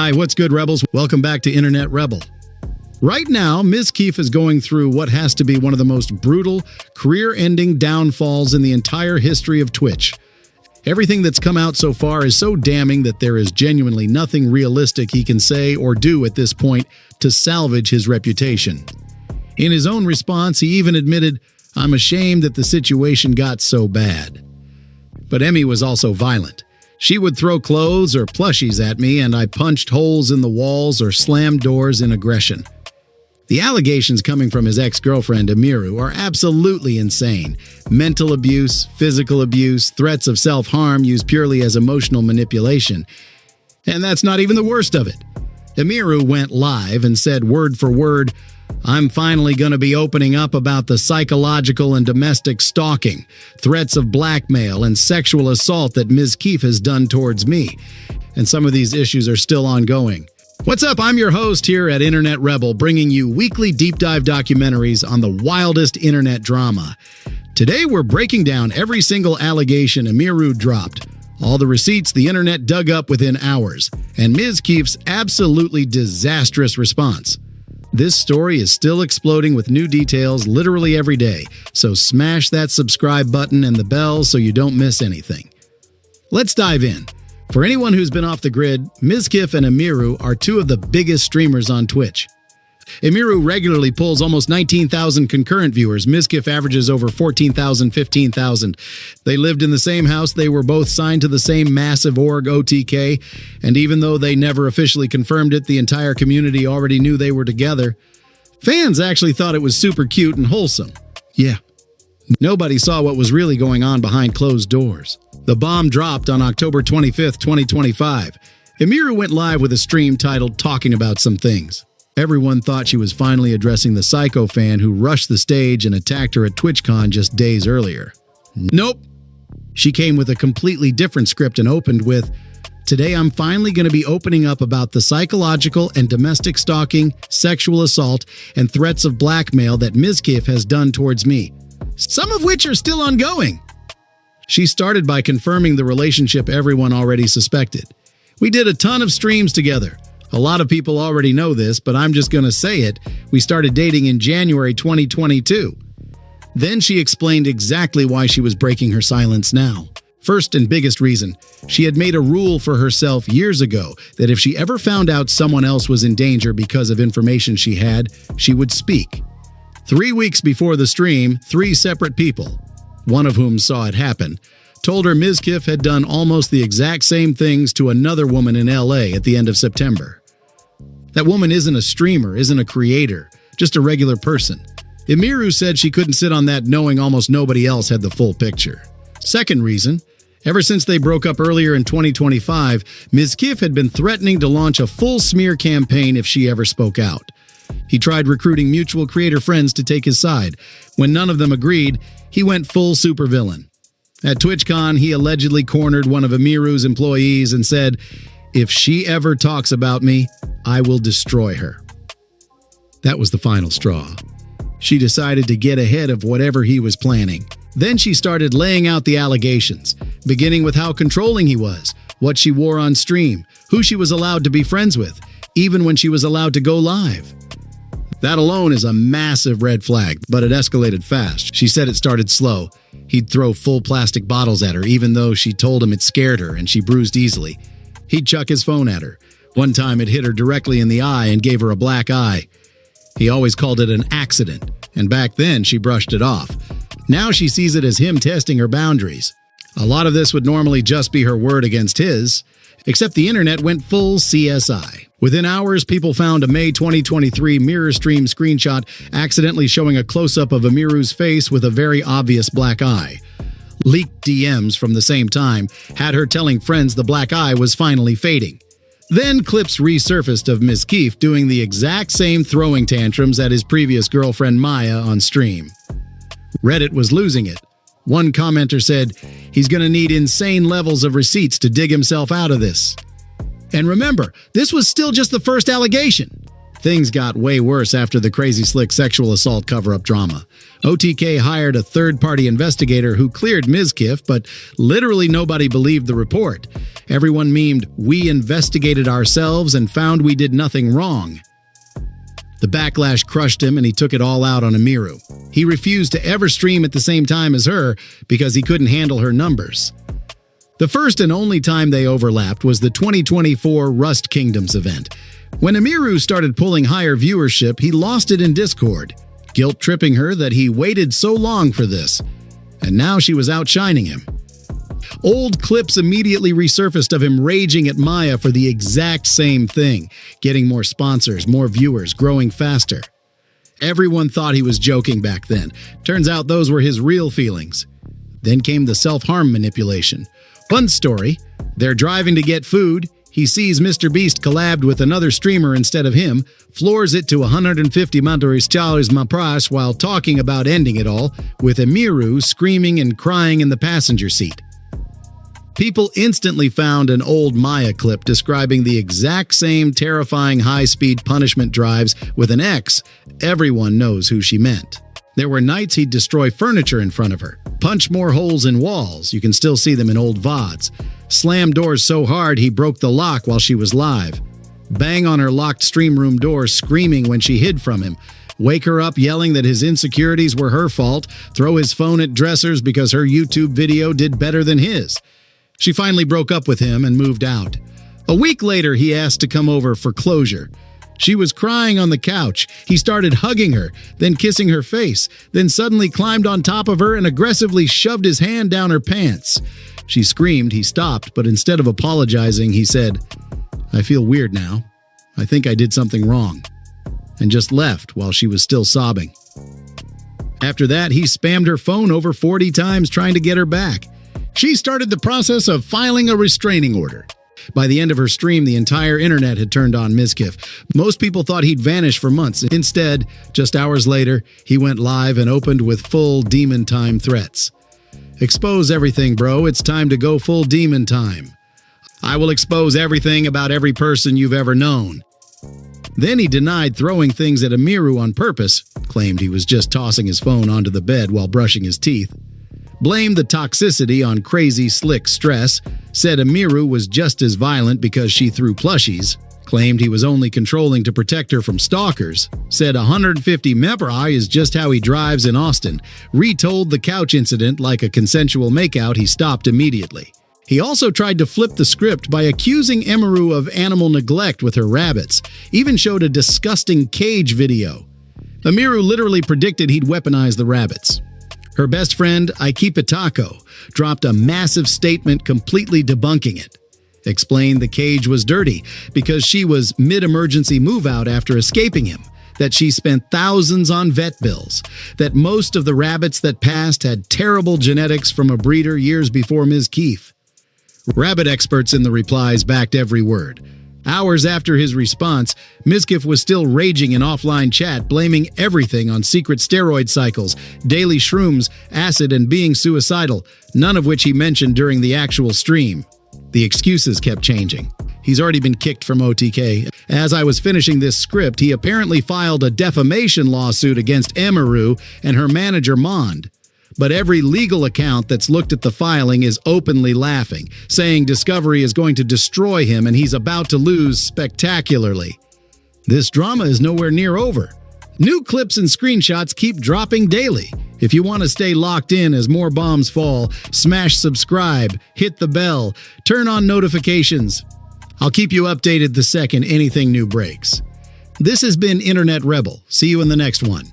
Hi, what's good, Rebels? Welcome back to Internet Rebel. Right now, Mizkif is going through what has to be one of the most brutal, career-ending downfalls in the entire history of Twitch. Everything that's come out so far is so damning that there is genuinely nothing realistic he can say or do at this point to salvage his reputation. In his own response, he even admitted, "I'm ashamed that the situation got so bad." But Emmy was also violent. She would throw clothes or plushies at me, and I punched holes in the walls or slammed doors in aggression. The allegations coming from his ex-girlfriend, Emiru, are absolutely insane. Mental abuse, physical abuse, threats of self-harm used purely as emotional manipulation. And that's not even the worst of it. Emiru went live and said word for word, "I'm finally going to be opening up about the psychological and domestic stalking, threats of blackmail, and sexual assault that Mizkif has done towards me. And some of these issues are still ongoing." What's up? I'm your host here at Internet Rebel, bringing you weekly deep dive documentaries on the wildest internet drama. Today we're breaking down every single allegation Emiru dropped, all the receipts the internet dug up within hours, and Mizkif's absolutely disastrous response. This story is still exploding with new details literally every day, so smash that subscribe button and the bell so you don't miss anything. Let's dive in. For anyone who's been off the grid, Mizkif and Emiru are two of the biggest streamers on Twitch. Emiru regularly pulls almost 19,000 concurrent viewers. Mizkif averages over 14,000, 15,000. They lived in the same house. They were both signed to the same massive org, OTK. And even though they never officially confirmed it, the entire community already knew they were together. Fans actually thought it was super cute and wholesome. Yeah. Nobody saw what was really going on behind closed doors. The bomb dropped on October 25th, 2025. Emiru went live with a stream titled Talking About Some Things. Everyone thought she was finally addressing the psycho fan who rushed the stage and attacked her at TwitchCon just days earlier. Nope. She came with a completely different script and opened with, "Today I'm finally going to be opening up about the psychological and domestic stalking, sexual assault, and threats of blackmail that Mizkif has done towards me, some of which are still ongoing." She started by confirming the relationship everyone already suspected. "We did a ton of streams together. A lot of people already know this, but I'm just going to say it. We started dating in January 2022. Then she explained exactly why she was breaking her silence now. First and biggest reason, she had made a rule for herself years ago that if she ever found out someone else was in danger because of information she had, she would speak. 3 weeks before the stream, 3 separate people, one of whom saw it happen, told her Mizkif had done almost the exact same things to another woman in LA at the end of September. That woman isn't a streamer, isn't a creator, just a regular person. Emiru said she couldn't sit on that knowing almost nobody else had the full picture. Second reason, ever since they broke up earlier in 2025, Mizkif had been threatening to launch a full smear campaign if she ever spoke out. He tried recruiting mutual creator friends to take his side. When none of them agreed, he went full supervillain. At TwitchCon, he allegedly cornered one of Emiru's employees and said, "If she ever talks about me, I will destroy her." That was the final straw. She decided to get ahead of whatever he was planning. Then she started laying out the allegations, beginning with how controlling he was, what she wore on stream, who she was allowed to be friends with, even when she was allowed to go live. That alone is a massive red flag, but it escalated fast. She said it started slow. He'd throw full plastic bottles at her, even though she told him it scared her and she bruised easily. He'd chuck his phone at her. One time it hit her directly in the eye and gave her a black eye. He always called it an accident, and back then she brushed it off. Now she sees it as him testing her boundaries. A lot of this would normally just be her word against his, except the internet went full CSI. Within hours, people found a May 2023 mirror stream screenshot accidentally showing a close-up of Emiru's face with a very obvious black eye. Leaked DMs from the same time had her telling friends the black eye was finally fading. Then clips resurfaced of Mizkif doing the exact same throwing tantrums at his previous girlfriend Maya on stream. Reddit was losing it. One commenter said, "He's going to need insane levels of receipts to dig himself out of this." And remember, this was still just the first allegation. Things got way worse after the Crazy Slick sexual assault cover-up drama. OTK hired a third-party investigator who cleared Mizkif, but literally nobody believed the report. Everyone memed, "We investigated ourselves and found we did nothing wrong." The backlash crushed him and he took it all out on Emiru. He refused to ever stream at the same time as her because he couldn't handle her numbers. The first and only time they overlapped was the 2024 Rust Kingdoms event. When Emiru started pulling higher viewership, he lost it in Discord, guilt-tripping her that he waited so long for this. And now she was outshining him. Old clips immediately resurfaced of him raging at Maya for the exact same thing, getting more sponsors, more viewers, growing faster. Everyone thought he was joking back then. Turns out those were his real feelings. Then came the self-harm manipulation. One story, they're driving to get food, he sees Mr. Beast collabed with another streamer instead of him, floors it to $150 my price while talking about ending it all, with Emiru screaming and crying in the passenger seat. People instantly found an old Maya clip describing the exact same terrifying high-speed punishment drives with an X. Everyone knows who she meant. There were nights he'd destroy furniture in front of her, punch more holes in walls, you can still see them in old VODs, slam doors so hard he broke the lock while she was live, bang on her locked stream room door screaming when she hid from him, wake her up yelling that his insecurities were her fault, throw his phone at dressers because her YouTube video did better than his. She finally broke up with him and moved out. A week later, he asked to come over for closure. She was crying on the couch. He started hugging her, then kissing her face, then suddenly climbed on top of her and aggressively shoved his hand down her pants. She screamed. He stopped, but instead of apologizing, he said, "I feel weird now. I think I did something wrong," and just left while she was still sobbing. After that, he spammed her phone over 40 times trying to get her back. She started the process of filing a restraining order. By the end of her stream, the entire internet had turned on Mizkif. Most people thought he'd vanish for months. Instead, just hours later, he went live and opened with full demon time threats. "Expose everything, bro. It's time to go full demon time. I will expose everything about every person you've ever known." Then he denied throwing things at Emiru on purpose, claimed he was just tossing his phone onto the bed while brushing his teeth. Blamed the toxicity on Crazy Slick stress, said Emiru was just as violent because she threw plushies, claimed he was only controlling to protect her from stalkers, said 150 Meprai is just how he drives in Austin, retold the couch incident like a consensual makeout he stopped immediately. He also tried to flip the script by accusing Emiru of animal neglect with her rabbits, even showed a disgusting cage video. Emiru literally predicted he'd weaponize the rabbits. Her best friend, Ikipitako, dropped a massive statement completely debunking it. Explained the cage was dirty because she was mid-emergency move-out after escaping him, that she spent thousands on vet bills, that most of the rabbits that passed had terrible genetics from a breeder years before Mizkif. Rabbit experts in the replies backed every word. Hours after his response, Mizkif was still raging in offline chat, blaming everything on secret steroid cycles, daily shrooms, acid, and being suicidal, none of which he mentioned during the actual stream. The excuses kept changing. He's already been kicked from OTK. As I was finishing this script, he apparently filed a defamation lawsuit against Emiru and her manager Mond. But every legal account that's looked at the filing is openly laughing, saying Discovery is going to destroy him and he's about to lose spectacularly. This drama is nowhere near over. New clips and screenshots keep dropping daily. If you want to stay locked in as more bombs fall, smash subscribe, hit the bell, turn on notifications. I'll keep you updated the second anything new breaks. This has been Internet Rebel. See you in the next one.